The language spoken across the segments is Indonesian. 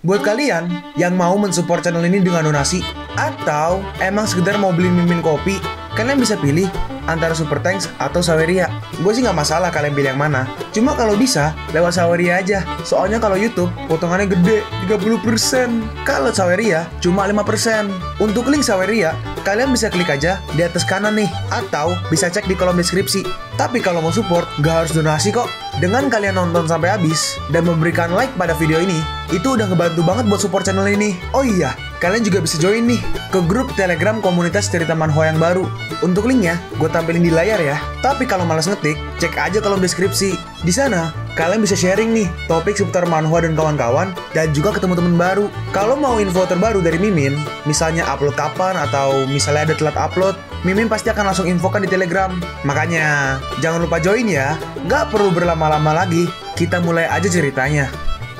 Buat kalian yang mau mensupport channel ini dengan donasi, atau emang sekedar mau beli mimin kopi, kalian bisa pilih antara Super Thanks atau Saweria. Gue sih nggak masalah kalian pilih yang mana. Cuma kalau bisa, lewat Saweria aja. Soalnya kalau YouTube, potongannya gede, 30%. Kalau Saweria, cuma 5%. Untuk link Saweria, kalian bisa klik aja di atas kanan nih. Atau bisa cek di kolom deskripsi. Tapi kalau mau support, nggak harus donasi kok. Dengan kalian nonton sampai habis, dan memberikan like pada video ini, itu udah ngebantu banget buat support channel ini. Oh iya, kalian juga bisa join nih ke grup Telegram komunitas cerita manhwa yang baru. Untuk linknya, gue tampilin di layar ya. Tapi kalau malas ngetik, cek aja kolom deskripsi. Di sana, kalian bisa sharing nih topik seputar manhwa dan kawan-kawan, dan juga ketemu teman baru. Kalau mau info terbaru dari Mimin, misalnya upload kapan atau misalnya ada telat upload, Mimin pasti akan langsung infokan di Telegram. Makanya, jangan lupa join ya. Nggak perlu berlama-lama lagi, kita mulai aja ceritanya.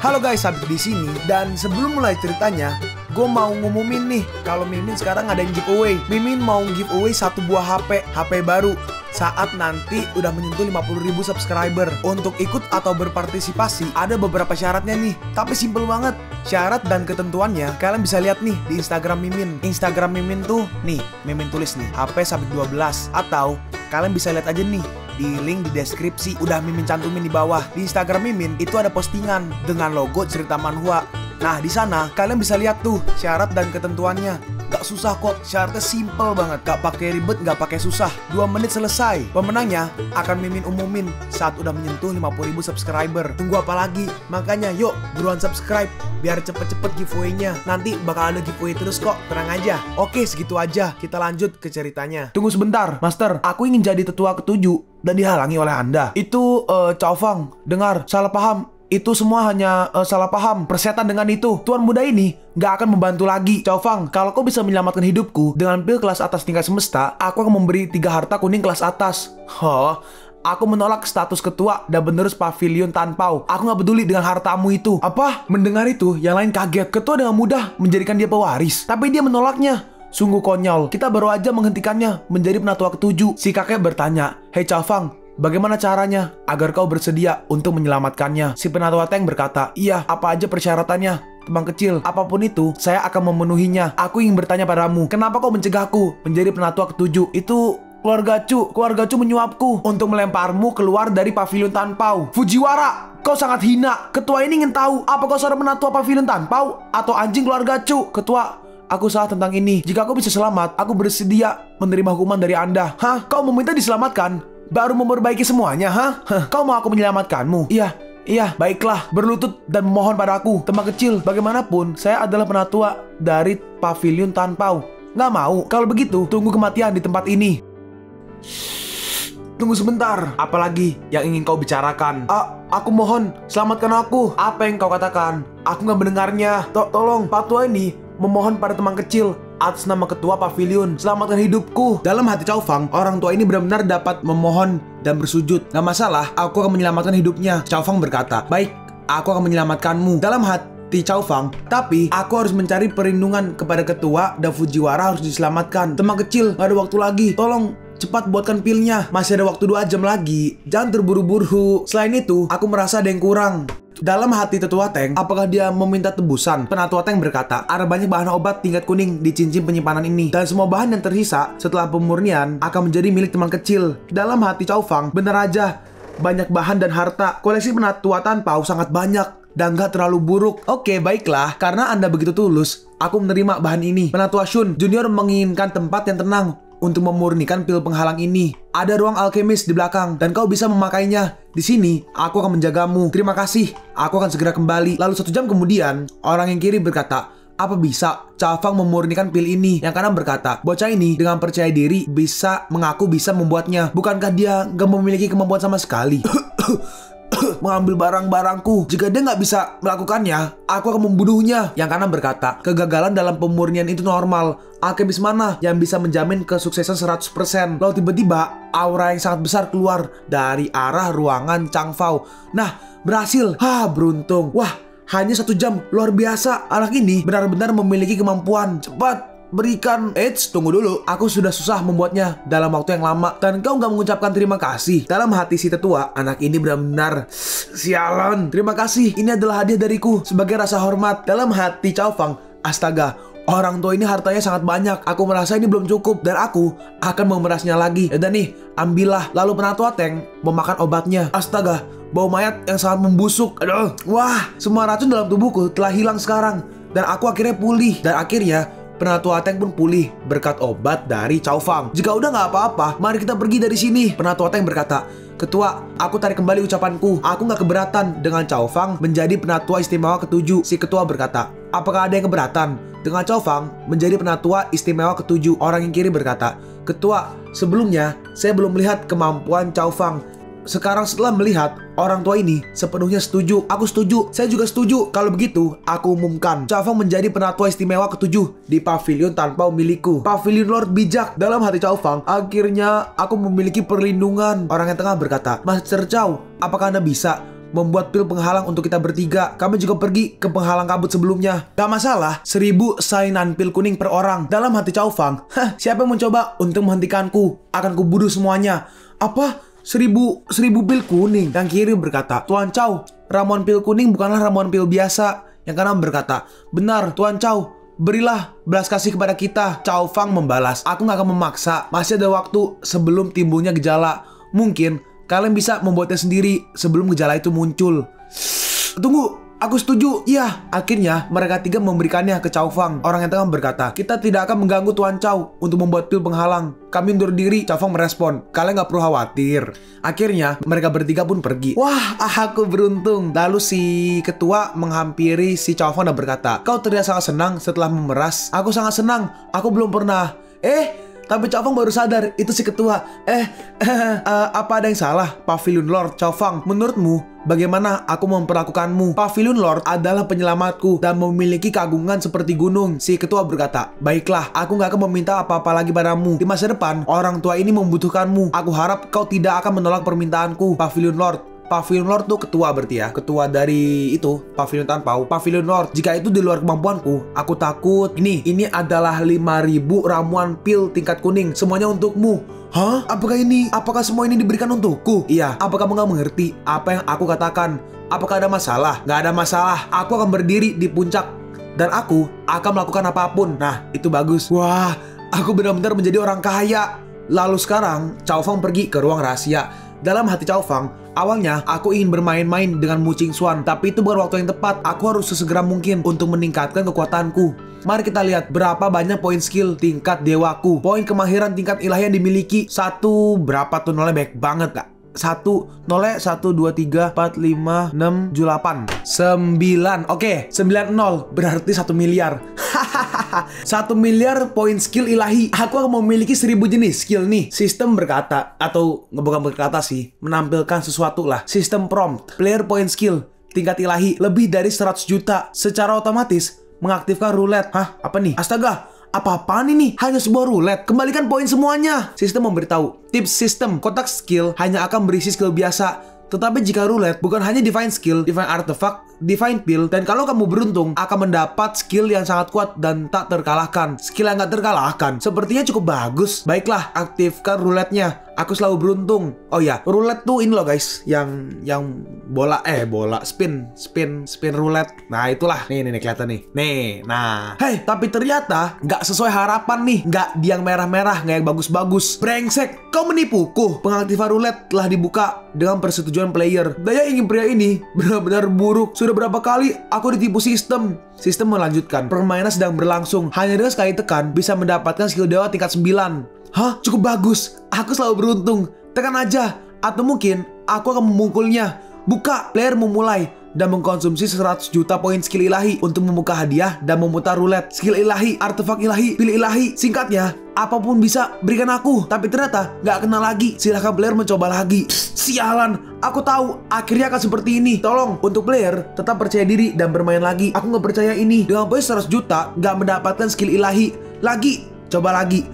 Halo guys, Sabit di sini, dan sebelum mulai ceritanya, gue mau ngumumin nih kalau Mimin sekarang ada yang giveaway. Mimin mau giveaway satu buah HP baru saat nanti udah menyentuh 50.000 subscriber. Untuk ikut atau berpartisipasi ada beberapa syaratnya nih, tapi simple banget. Syarat dan ketentuannya kalian bisa lihat nih di Instagram Mimin. Instagram Mimin tuh nih, Mimin tulis nih HP Sabit 12, atau kalian bisa lihat aja nih di link di deskripsi, udah Mimin cantumin di bawah. Di Instagram Mimin itu ada postingan dengan logo cerita manhwa. Nah, di sana kalian bisa lihat tuh syarat dan ketentuannya. Gak susah kok, syaratnya simple banget. Gak pakai ribet, gak pakai susah. 2 menit selesai. Pemenangnya akan Mimin umumin saat udah menyentuh 50.000 subscriber. Tunggu apa lagi? Makanya yuk buruan subscribe biar cepet-cepet giveaway-nya. Nanti bakal ada giveaway terus kok, tenang aja. Oke, segitu aja. Kita lanjut ke ceritanya. Tunggu sebentar, Master. Aku ingin jadi tetua ke-7 dan dihalangi oleh Anda. Itu, Cao Fang, dengar, salah paham. Itu semua hanya salah paham. Persetan dengan itu. Tuan muda ini gak akan membantu lagi. Cao Fang, kalau kau bisa menyelamatkan hidupku dengan pil kelas atas tingkat semesta, aku akan memberi 3 harta kuning kelas atas. Aku menolak status ketua dan penerus pavilion Tanpao. Aku gak peduli dengan hartamu itu. Apa? Mendengar itu, yang lain kaget. Ketua dengan mudah menjadikan dia pewaris, tapi dia menolaknya. Sungguh konyol. Kita baru aja menghentikannya menjadi penatua ke-7. Si kakek bertanya, "Hei Cao Fang, bagaimana caranya agar kau bersedia untuk menyelamatkannya?" Si penatua Teng berkata, "Iya, apa aja persyaratannya? Teman kecil, apapun itu, saya akan memenuhinya. Aku ingin bertanya padamu, kenapa kau mencegahku menjadi penatua ke-7? Itu keluarga Cu menyuapku untuk melemparmu keluar dari pavilion Tanpao. Fujiwara, kau sangat hina. Ketua ini ingin tahu, apa kau seorang penatua pavilion Tanpao atau anjing keluarga Cu? Ketua, aku salah tentang ini. Jika aku bisa selamat, aku bersedia menerima hukuman dari Anda." Hah? Kau meminta diselamatkan? Baru memperbaiki semuanya, hah? Kau mau aku menyelamatkanmu? Iya, baiklah. Berlutut dan memohon padaku. Teman kecil, bagaimanapun, saya adalah penatua dari pavilion Tanpao. Nggak mau. Kalau begitu, tunggu kematian di tempat ini. Tunggu sebentar. Apalagi yang ingin kau bicarakan? Aku mohon, selamatkan aku. Apa yang kau katakan? Aku nggak mendengarnya. Tolong, patua ini memohon pada teman kecil atas nama ketua pavilion, selamatkan hidupku. Dalam hati Cao Fang, orang tua ini benar-benar dapat memohon dan bersujud. Gak masalah, aku akan menyelamatkan hidupnya. Cao Fang berkata, "Baik, aku akan menyelamatkanmu." Dalam hati Cao Fang, tapi aku harus mencari perlindungan kepada ketua dan Fujiwara harus diselamatkan. Teman kecil, gak ada waktu lagi. Tolong cepat buatkan pilnya. Masih ada waktu 2 jam lagi. Jangan terburu-buru. Selain itu, aku merasa ada yang kurang. Dalam hati tetua Teng, apakah dia meminta tebusan? Penatua Teng berkata, ada banyak bahan obat tingkat kuning di cincin penyimpanan ini, dan semua bahan yang tersisa setelah pemurnian akan menjadi milik teman kecil. Dalam hati Cao Fang, benar aja, banyak bahan dan harta. Koleksi penatua Tanpao sangat banyak dan gak terlalu buruk. Oke, baiklah, karena Anda begitu tulus, aku menerima bahan ini. Penatua Shun Junior menginginkan tempat yang tenang untuk memurnikan pil penghalang ini. Ada ruang alkemis di belakang dan kau bisa memakainya. Di sini, aku akan menjagamu. Terima kasih. Aku akan segera kembali. Lalu 1 jam kemudian, orang yang kiri berkata, "Apa bisa Cao Fang memurnikan pil ini?" Yang kanan berkata, "Bocah ini dengan percaya diri bisa mengaku bisa membuatnya. Bukankah dia gak memiliki kemampuan sama sekali?" "Mengambil barang-barangku. Jika dia nggak bisa melakukannya, aku akan membunuhnya." Yang kanan berkata, "Kegagalan dalam pemurnian itu normal. Alkemis mana yang bisa menjamin kesuksesan 100%? Lalu tiba-tiba aura yang sangat besar keluar dari arah ruangan Chang Fao. Nah, berhasil. Beruntung. Wah, hanya 1 jam. Luar biasa. Anak ini benar-benar memiliki kemampuan. Cepat, berikan. Eits, tunggu dulu. Aku sudah susah membuatnya dalam waktu yang lama dan kau nggak mengucapkan terima kasih. Dalam hati si tetua, anak ini benar-benar sialan. Terima kasih, ini adalah hadiah dariku sebagai rasa hormat. Dalam hati Chow Fang, astaga, orang tua ini hartanya sangat banyak. Aku merasa ini belum cukup dan aku akan memerasnya lagi. Dan nih, ambillah. Lalu penatua Teng memakan obatnya. Astaga, bau mayat yang sangat membusuk. Aduh, wah, semua racun dalam tubuhku telah hilang sekarang dan aku akhirnya pulih. Dan akhirnya Penatua Teng pun pulih berkat obat dari Chow Fang. Jika udah nggak apa-apa, mari kita pergi dari sini. Penatua Teng berkata, Ketua, aku tarik kembali ucapanku. Aku nggak keberatan dengan Chow Fang menjadi penatua istimewa ketujuh. Si ketua berkata, apakah ada yang keberatan dengan Chow Fang menjadi penatua istimewa ketujuh? Orang yang kiri berkata, Ketua, sebelumnya saya belum melihat kemampuan Chow Fang. Sekarang setelah melihat orang tua ini sepenuhnya setuju. Aku setuju. Saya juga setuju. Kalau begitu, aku umumkan Chow Fang menjadi penatua istimewa ketujuh di pavilion tanpa memiliku. Pavilion Lord bijak. Dalam hati Chow Fang, akhirnya aku memiliki perlindungan. Orang yang tengah berkata, Master Chow, apakah Anda bisa membuat pil penghalang untuk kita bertiga? Kami juga pergi ke penghalang kabut sebelumnya. Gak masalah, 1000 sainan pil kuning per orang. Dalam hati Chow Fang, siapa yang mencoba untuk menghentikanku? Akan kubunuh semuanya. Apa? 1000 pil kuning. Yang kiri berkata, Tuan Chow, ramuan pil kuning bukanlah ramuan pil biasa. Yang kanan berkata, benar Tuan Chow, berilah belas kasih kepada kita. Chow Fang membalas, aku gak akan memaksa. Masih ada waktu sebelum timbulnya gejala. Mungkin kalian bisa membuatnya sendiri sebelum gejala itu muncul. Tunggu, aku setuju. Ya, akhirnya mereka tiga memberikannya ke Chow Fang. Orang yang tengah berkata, kita tidak akan mengganggu Tuan Chow untuk membuat pil penghalang. Kami undur diri. Chow Fang merespon, kalian gak perlu khawatir. Akhirnya mereka bertiga pun pergi. Wah, aku beruntung. Lalu si ketua menghampiri si Chow Fang dan berkata, kau terlihat sangat senang setelah memeras. Aku sangat senang. Aku belum pernah. Tapi Chow Fang baru sadar, itu si ketua. Apa ada yang salah, Pavilion Lord Chow Fang? Menurutmu, bagaimana aku memperlakukanmu? Pavilion Lord adalah penyelamatku dan memiliki keagungan seperti gunung. Si ketua berkata, baiklah, aku gak akan meminta apa-apa lagi padamu. Di masa depan, orang tua ini membutuhkanmu. Aku harap kau tidak akan menolak permintaanku, Pavilion Lord. Pavilion Lord tuh ketua berarti ya. Ketua dari itu Pavilion Tanpau. Pavilion Lord, jika itu di luar kemampuanku, aku takut. Ini adalah 5000 ramuan pil tingkat kuning. Semuanya untukmu. Hah? Apakah semua ini diberikan untukku? Iya. Apa kamu gak mengerti apa yang aku katakan? Apakah ada masalah? Gak ada masalah. Aku akan berdiri di puncak dan aku akan melakukan apapun. Nah, itu bagus. Wah, aku benar-benar menjadi orang kaya. Lalu sekarang Chow Fang pergi ke ruang rahasia. Dalam hati Chow Fang, awalnya aku ingin bermain-main dengan Mu Qingxuan, tapi itu bukan waktu yang tepat. Aku harus sesegera mungkin untuk meningkatkan kekuatanku. Mari kita lihat berapa banyak poin skill tingkat dewaku. Poin kemahiran tingkat ilahi yang dimiliki. Berapa tuh nolnya banyak banget gak? 1 0 1 2 3 4 5 6 7 8 9. Oke, 90 berarti 1 miliar. 1 miliar poin skill ilahi. Aku akan memiliki 1000 jenis skill nih. Sistem berkata, atau bukan berkata sih, menampilkan sesuatu lah. Sistem prompt, player point skill tingkat ilahi lebih dari 100 juta. Secara otomatis mengaktifkan roulette. Hah? Apa nih? Astaga, apa-apaan ini? Hanya sebuah roulette. Kembalikan poin semuanya. Sistem memberitahu, tips sistem, kotak skill hanya akan berisi skill biasa. Tetapi jika roulette bukan hanya divine skill, divine artifact, divine pill, dan kalau kamu beruntung akan mendapat skill yang sangat kuat dan tak terkalahkan. Skill yang gak terkalahkan sepertinya cukup bagus. Baiklah, aktifkan roulette-nya. Aku selalu beruntung. Oh ya, roulette tuh ini loh guys, yang bola spin roulette. Nah itulah, nih kelihatan nih. Nah. Hei, tapi ternyata nggak sesuai harapan nih. Nggak di yang merah-merah, nggak yang bagus-bagus. Brengsek, kau menipuku. Pengaktifan roulette telah dibuka dengan persetujuan player. Daya ingin pria ini benar-benar buruk. Sudah berapa kali aku ditipu sistem. Sistem melanjutkan, permainan sedang berlangsung. Hanya dengan sekali tekan bisa mendapatkan skill dewa tingkat 9. Hah? Cukup bagus. Aku selalu beruntung. Tekan aja. Atau mungkin aku akan memukulnya. Buka. Player memulai dan mengkonsumsi 100 juta poin skill ilahi untuk membuka hadiah dan memutar roulette. Skill ilahi, artefak ilahi, pilih ilahi. Singkatnya, apapun bisa berikan aku. Tapi ternyata gak kena lagi. Silahkan player mencoba lagi. Sialan, aku tahu akhirnya akan seperti ini. Tolong, untuk player tetap percaya diri dan bermain lagi. Aku gak percaya ini. Dengan poin 100 juta gak mendapatkan skill ilahi. Coba lagi.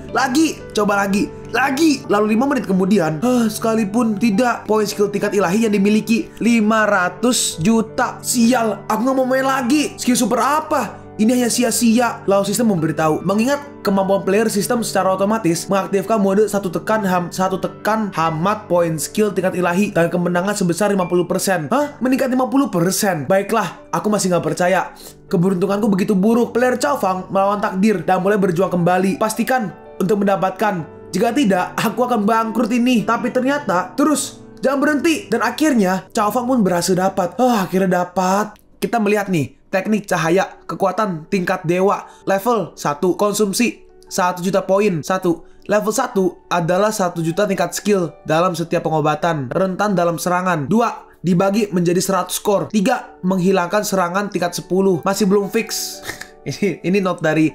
Lalu 5 menit kemudian, sekalipun tidak, poin skill tingkat ilahi yang dimiliki 500 juta. Sial, aku gak mau main lagi. Skill super apa? ini hanya sia-sia. Lalu sistem memberitahu, mengingat kemampuan player, sistem secara otomatis mengaktifkan mode satu tekan hamat point skill tingkat ilahi dan kemenangan sebesar 50%. Hah? Meningkat 50%? Baiklah, aku masih nggak percaya. Keberuntunganku begitu buruk. Player Cao Fang melawan takdir dan mulai berjuang kembali. Pastikan untuk mendapatkan. Jika tidak, aku akan bangkrut ini. Tapi ternyata, terus, jangan berhenti. Dan akhirnya, Cao Fang pun berhasil dapat. Akhirnya dapat. Kita melihat nih, teknik cahaya, kekuatan tingkat dewa, level 1, konsumsi 1 juta poin, 1. Level 1 adalah 1 juta tingkat skill dalam setiap pengobatan, rentan dalam serangan. 2, dibagi menjadi 100 skor. 3, menghilangkan serangan tingkat 10. Masih belum fix. Ini note dari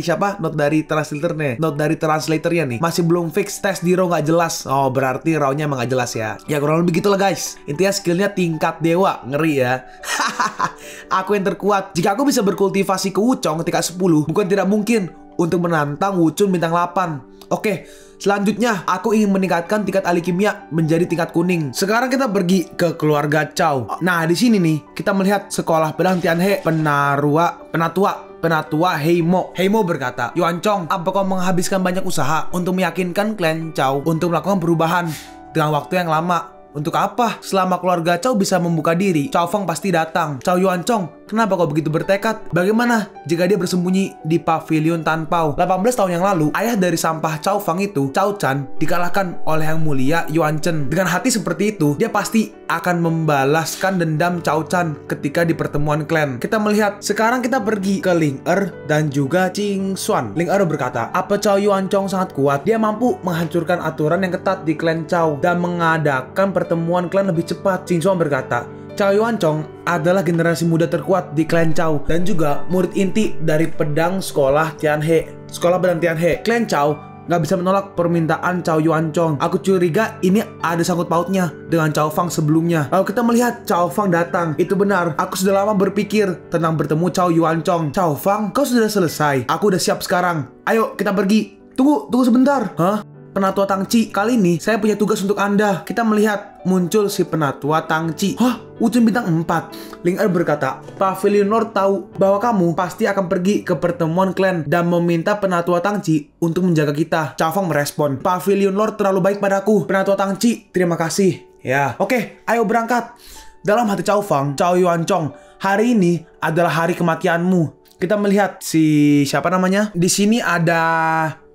siapa? Note dari translatornya. Note dari translatornya nih. Masih belum fix, tes di raw nggak jelas. Oh, berarti raw-nya emang nggak jelas ya. Ya kurang lebih gitulah guys. Intinya skillnya tingkat dewa. Ngeri ya. Aku yang terkuat. Jika aku bisa berkultivasi ke Wuchong tingkat 10, bukan tidak mungkin untuk menantang Wuchun bintang 8. Oke, selanjutnya aku ingin meningkatkan tingkat alkimia menjadi tingkat kuning. Sekarang kita pergi ke keluarga Cao. Nah, di sini nih kita melihat sekolah pedang Tianhe, penatua Heimo. Heimo berkata, Yuan Chong, apa kau menghabiskan banyak usaha untuk meyakinkan klan Cao untuk melakukan perubahan dengan waktu yang lama? Untuk apa? Selama keluarga Cao bisa membuka diri, Cao Fang pasti datang. Cao Yuan Chong, kenapa kau begitu bertekad? Bagaimana jika dia bersembunyi di pavilion Tanpao? 18 tahun yang lalu, ayah dari sampah Cao Fang itu, Cao Chan, dikalahkan oleh yang mulia Yuan Chen. Dengan hati seperti itu, dia pasti akan membalaskan dendam Cao Chan ketika di pertemuan klan. Kita melihat, sekarang kita pergi ke Ling Er dan juga Qing Xuan. Ling Er berkata, apa Cao Yuan Chong sangat kuat? Dia mampu menghancurkan aturan yang ketat di klan Cao dan mengadakan pertemuan klan lebih cepat. Qing Xuan berkata, Cao Yuan Chong adalah generasi muda terkuat di klan Cao dan juga murid inti dari pedang sekolah Tianhe. Sekolah pedang Tianhe. Klan Cao nggak bisa menolak permintaan Cao Yuan Chong. Aku curiga ini ada sangkut pautnya dengan Cao Fang sebelumnya. Lalu kita melihat Cao Fang datang. Itu benar. Aku sudah lama berpikir tentang bertemu Cao Yuan Chong. Cao Fang, kau sudah selesai. Aku udah siap sekarang. Ayo kita pergi. Tunggu sebentar. Hah? Penatua Tangci, kali ini saya punya tugas untuk Anda. Kita melihat muncul si penatua Tangci. Hah? Wuchun bintang 4. Ling Er berkata, Pavilion Lord tahu bahwa kamu pasti akan pergi ke pertemuan klan dan meminta penatua Tangci untuk menjaga kita. Cao Fang merespon, Pavilion Lord terlalu baik padaku. Penatua Tangci, terima kasih. Ya, oke, ayo berangkat. Dalam hati Cao Fang, Cao Yuan Chong, hari ini adalah hari kematianmu. Kita melihat si siapa namanya? Di sini ada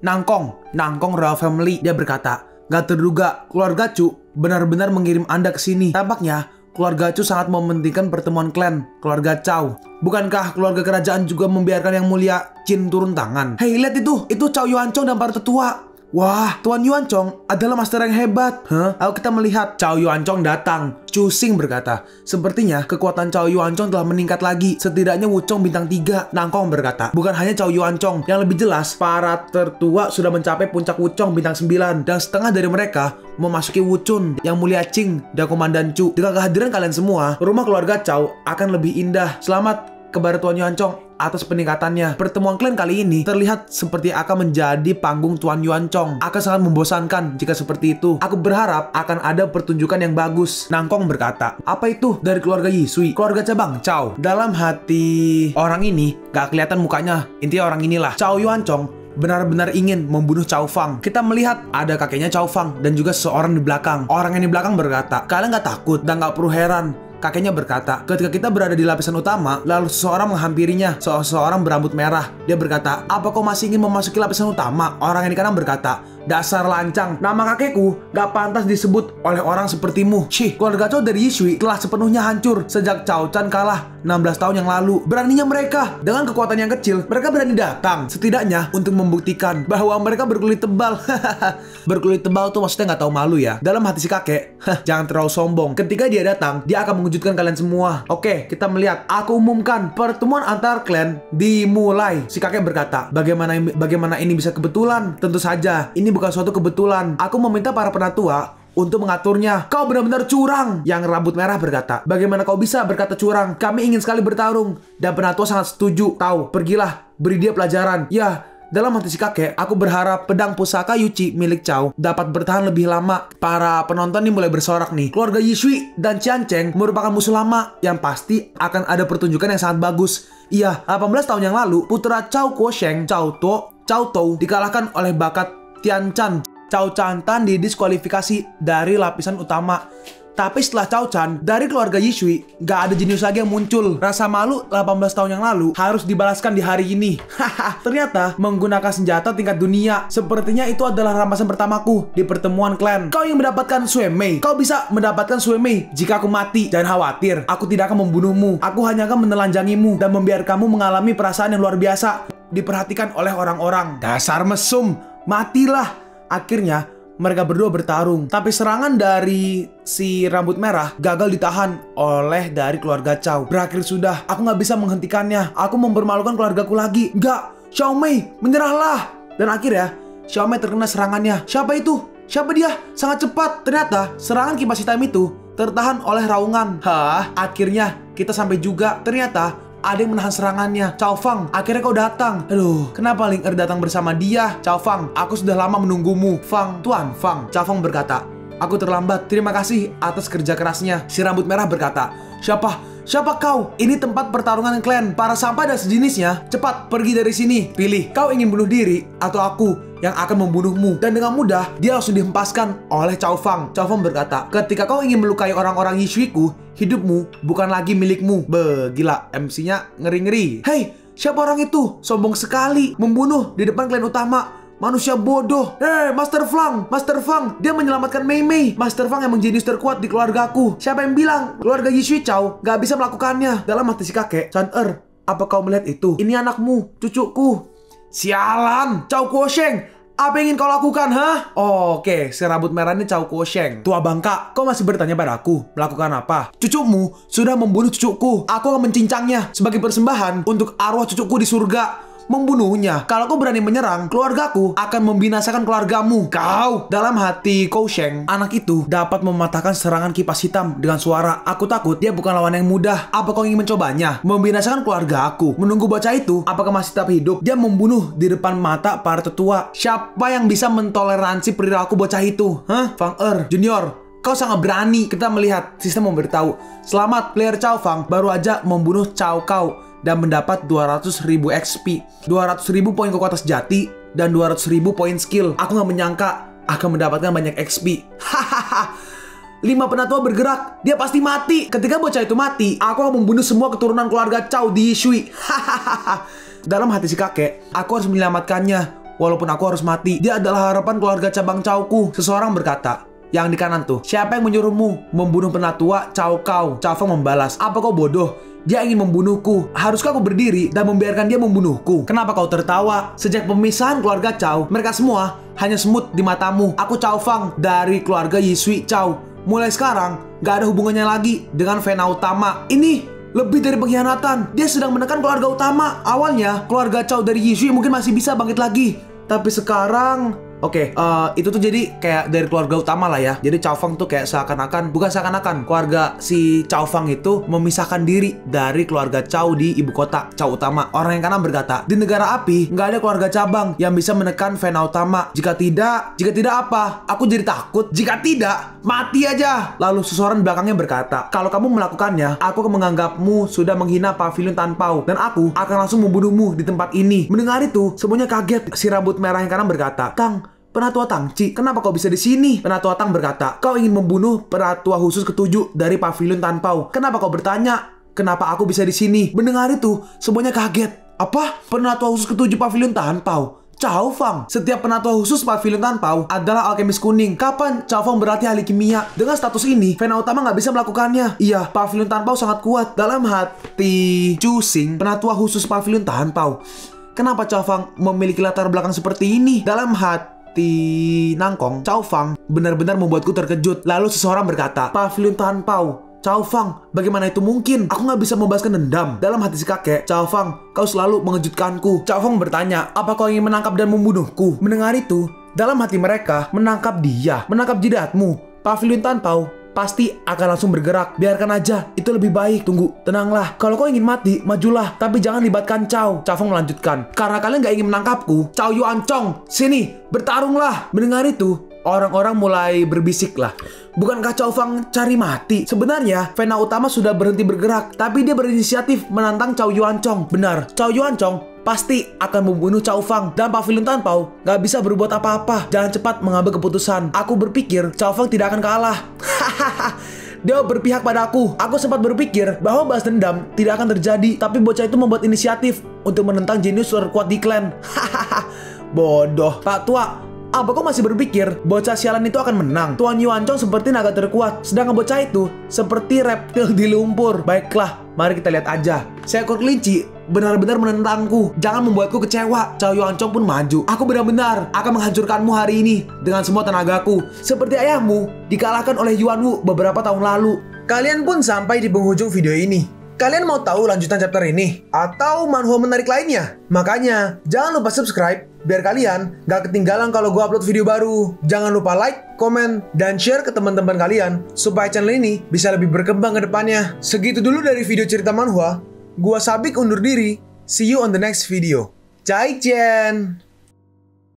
Nangkong Royal Family. Dia berkata, gak terduga keluarga Chu benar-benar mengirim Anda ke sini. Tampaknya keluarga Chu sangat mementingkan pertemuan klan keluarga Cao. Bukankah keluarga kerajaan juga membiarkan yang mulia Qin turun tangan? Hei, lihat itu Cao Yuan Chong dan para tetua. Wah, Tuan Yuan Chong adalah master yang hebat. Lalu kita melihat Cao Yuan Chong datang. Chu Xing berkata, sepertinya kekuatan Cao Yuan Chong telah meningkat lagi. Setidaknya Wuchong bintang 3. Nangkong berkata, bukan hanya Cao Yuan Chong. Yang lebih jelas, para tertua sudah mencapai puncak Wuchong bintang 9. Dan setengah dari mereka memasuki Wuchun, yang mulia Qing, dan Komandan Chu. Dengan kehadiran kalian semua, rumah keluarga Cao akan lebih indah. Selamat kepada Tuan Yuan Chong atas peningkatannya. Pertemuan klan kali ini terlihat seperti akan menjadi panggung Tuan Yuan Chong. Akan sangat membosankan jika seperti itu. Aku berharap akan ada pertunjukan yang bagus. Nangkong berkata, apa itu dari keluarga Yisui? Keluarga cabang Cao. Dalam hati orang ini gak kelihatan mukanya. Intinya orang inilah Cao Yuan Chong benar-benar ingin membunuh Cao Fang. Kita melihat ada kakeknya Cao Fang dan juga seseorang di belakang. Orang yang di belakang berkata, kalian gak takut dan gak perlu heran. Kakeknya berkata, ketika kita berada di lapisan utama, lalu seseorang menghampirinya, seseorang berambut merah. Dia berkata, apa kau masih ingin memasuki lapisan utama? Orang yang di kanan berkata, dasar lancang, nama kakekku gak pantas disebut oleh orang sepertimu. Keluarga Cao dari Yisui telah sepenuhnya hancur sejak Cao Chan kalah 16 tahun yang lalu. Beraninya mereka, dengan kekuatan yang kecil, mereka berani datang. Setidaknya untuk membuktikan bahwa mereka berkulit tebal. Berkulit tebal tuh maksudnya gak tahu malu ya. Dalam hati si kakek, jangan terlalu sombong. Ketika dia datang, dia akan mengejutkan kalian semua. Oke, kita melihat. Aku umumkan, pertemuan antar klan dimulai. Si kakek berkata, bagaimana ini bisa kebetulan? Tentu saja, ini bukan suatu kebetulan. Aku meminta para penatua untuk mengaturnya. Kau benar-benar curang. Yang rambut merah berkata, bagaimana kau bisa berkata curang? Kami ingin sekali bertarung. Dan penatua sangat setuju. Tahu, pergilah, beri dia pelajaran. Ya, Dalam hati si kakek, aku berharap pedang pusaka Yuchi milik Chow dapat bertahan lebih lama. Para penonton ini mulai bersorak nih. Keluarga Yishui dan Qiancheng merupakan musuh lama yang pasti akan ada pertunjukan yang sangat bagus. Iya, 18 tahun yang lalu, putra Cao Kuosheng, Cao Tou dikalahkan oleh bakat Tian Chan. Cao Chantan didiskualifikasi dari lapisan utama. Tapi setelah Cao Chan dari keluarga Yishui, gak ada jenius lagi yang muncul. Rasa malu 18 tahun yang lalu harus dibalaskan di hari ini. Haha, ternyata menggunakan senjata tingkat dunia. Sepertinya itu adalah rampasan pertamaku di pertemuan klan. Kau ingin mendapatkan Sui Mei. Kau bisa mendapatkan Sui Mei jika aku mati. Jangan khawatir, aku tidak akan membunuhmu. Aku hanya akan menelanjangimu dan membiarkanmu mengalami perasaan yang luar biasa. Diperhatikan oleh orang-orang. Dasar mesum, matilah. Akhirnya mereka berdua bertarung, tapi serangan dari si rambut merah gagal ditahan oleh dari keluarga Chow. Berakhir sudah, aku nggak bisa menghentikannya. Aku mempermalukan keluargaku lagi. Nggak, Xiao Mei, menyerahlah. Dan akhirnya Xiao Mei terkena serangannya. Siapa itu? Siapa dia? Sangat cepat. Ternyata serangan kipas hitam itu tertahan oleh raungan. Hah? Akhirnya kita sampai juga. Ternyata ada yang menahan serangannya. Cao Fang, akhirnya kau datang. Aduh, kenapa Ling Er datang bersama dia? Cao Fang, aku sudah lama menunggumu. Fang, Tuan Fang. Cao Fang berkata, aku terlambat. Terima kasih atas kerja kerasnya. Si rambut merah berkata, Siapa kau? Ini tempat pertarungan klan. Para sampah dan sejenisnya. Cepat, pergi dari sini. Pilih, kau ingin bunuh diri atau aku yang akan membunuhmu. Dan dengan mudah, dia langsung dihempaskan oleh Cao Fang. Cao Fang berkata, ketika kau ingin melukai orang-orang Yishuiku, hidupmu bukan lagi milikmu. Gila, MC-nya ngeri-ngeri. Hei, siapa orang itu? Sombong sekali. Membunuh di depan klan utama. Manusia bodoh. Master Fang, dia menyelamatkan Mei Mei. Master Fang emang jenius terkuat di keluargaku. Siapa yang bilang keluarga Yishui Chow gak bisa melakukannya? Dalam hati si kakek, Chan Er, apa kau melihat itu? Ini anakmu, cucuku. Sialan, Cao Kuosheng. Apa yang ingin kau lakukan, hah? Oke, si rambut merah ini Cao Kuosheng. Tua bangka, kau masih bertanya padaku, melakukan apa? Cucumu sudah membunuh cucuku. Aku akan mencincangnya sebagai persembahan untuk arwah cucuku di surga. Membunuhnya. Kalau kau berani menyerang, keluargaku akan membinasakan keluargamu. Kau. Dalam hati Kuosheng, anak itu dapat mematahkan serangan kipas hitam dengan suara. Aku takut dia bukan lawan yang mudah. Apa kau ingin mencobanya? Membinasakan keluarga aku. Menunggu bocah itu, apakah masih tetap hidup? Dia membunuh di depan mata para tetua. Siapa yang bisa mentoleransi perilaku bocah itu? Hah? Fang Er Junior, kau sangat berani. Kita melihat sistem memberitahu. Selamat, player Cao Fang baru aja membunuh Cao Cao dan mendapat 200.000 XP, 200.000 poin kekuatan sejati, dan 200.000 poin skill. Aku gak menyangka akan mendapatkan banyak XP. Hahaha. 5 penatua bergerak, dia pasti mati. Ketika bocah itu mati, aku akan membunuh semua keturunan keluarga Chow di Yishui. Hahaha. Dalam hati si kakek, aku harus menyelamatkannya. Walaupun aku harus mati, dia adalah harapan keluarga cabang Chowku. Seseorang berkata, yang di kanan tuh, siapa yang menyuruhmu membunuh penatua Cao Cao? Cao Fang membalas, apa kau bodoh? Dia ingin membunuhku. Haruskah aku berdiri dan membiarkan dia membunuhku? Kenapa kau tertawa? Sejak pemisahan keluarga Chow, mereka semua hanya semut di matamu. Aku Cao Fang dari keluarga Yishui Chow. Mulai sekarang, gak ada hubungannya lagi dengan Vena Utama. Ini lebih dari pengkhianatan. Dia sedang menekan keluarga utama. Awalnya, keluarga Chow dari Yishui mungkin masih bisa bangkit lagi. Tapi sekarang... Oke, itu tuh jadi kayak dari keluarga utama lah ya. Jadi Cao Fang tuh kayak seakan-akan, bukan seakan-akan, keluarga si Cao Fang itu memisahkan diri dari keluarga Chow di ibu kota, Chow utama. Orang yang kanan berkata, di negara api nggak ada keluarga cabang yang bisa menekan Vena Utama. Jika tidak apa? Aku jadi takut. Jika tidak, mati aja. Lalu seseorang di belakangnya berkata, kalau kamu melakukannya, aku akan menganggapmu sudah menghina pavilion Tanpao dan aku akan langsung membunuhmu di tempat ini. Mendengar itu, semuanya kaget. Si rambut merah yang kanan berkata, Kang, Penatua Tangci, kenapa kau bisa di sini? Penatua Tang berkata, kau ingin membunuh penatua khusus ketujuh dari pavilion Tanpao. Kenapa kau bertanya? Kenapa aku bisa di sini? Mendengar itu, semuanya kaget. Apa? Penatua khusus ketujuh pavilion Tanpao? Cao Fang. Setiap penatua khusus pavilion Tanpao adalah alkemis kuning. Kapan Cao Fang berlatih ahli kimia? Dengan status ini, Vena Utama nggak bisa melakukannya. Iya, pavilion Tanpao sangat kuat. Dalam hati Chu Xing, penatua khusus pavilion Tanpao. Kenapa Cao Fang memiliki latar belakang seperti ini? Dalam hati Nangkong, Cao Fang benar-benar membuatku terkejut. Lalu seseorang berkata, pavilion Tanpao. Cao Fang, bagaimana itu mungkin? Aku nggak bisa membahaskan dendam. Dalam hati si kakek, Cao Fang, kau selalu mengejutkanku. Cao Fang bertanya, apa kau ingin menangkap dan membunuhku? Mendengar itu, dalam hati mereka, menangkap dia, menangkap jidatmu. Pavilion Tanpao pasti akan langsung bergerak. Biarkan aja, itu lebih baik. Tunggu, tenanglah. Kalau kau ingin mati, majulah, tapi jangan libatkan Chow. Chow Feng melanjutkan. Karena kalian gak ingin menangkapku, Chow Yuan Chong, sini, bertarunglah. Mendengar itu, orang-orang mulai berbisik lah. Bukankah Chow Feng cari mati? Sebenarnya, Fena Utama sudah berhenti bergerak, tapi dia berinisiatif menantang Chow Yuan Chong. Benar, Chow Yuan Chong pasti akan membunuh Chow Feng, dan Pavilion Tanpao gak bisa berbuat apa-apa. Jangan cepat mengambil keputusan. Aku berpikir Chow Feng tidak akan kalah. Dia berpihak pada aku. Aku sempat berpikir bahwa balas dendam tidak akan terjadi, tapi bocah itu membuat inisiatif untuk menentang jenius terkuat di klan. Bodoh. Pak Tua, apa kau masih berpikir bocah sialan itu akan menang? Tuan Yuan Chong seperti naga terkuat, sedangkan bocah itu seperti reptil di lumpur. Baiklah, mari kita lihat aja. Seekor kelinci benar-benar menentangku. Jangan membuatku kecewa. Chow Yuan Chong pun maju. Aku benar-benar akan menghancurkanmu hari ini dengan semua tenagaku. Seperti ayahmu dikalahkan oleh Yuan Wu beberapa tahun lalu. Kalian pun sampai di penghujung video ini. Kalian mau tahu lanjutan chapter ini? Atau manhwa menarik lainnya? Makanya, jangan lupa subscribe biar kalian gak ketinggalan kalau gue upload video baru. Jangan lupa like, komen, dan share ke teman-teman kalian supaya channel ini bisa lebih berkembang ke depannya. Segitu dulu dari video cerita manhwa. Gua Sabik undur diri. See you on the next video. Zaijian.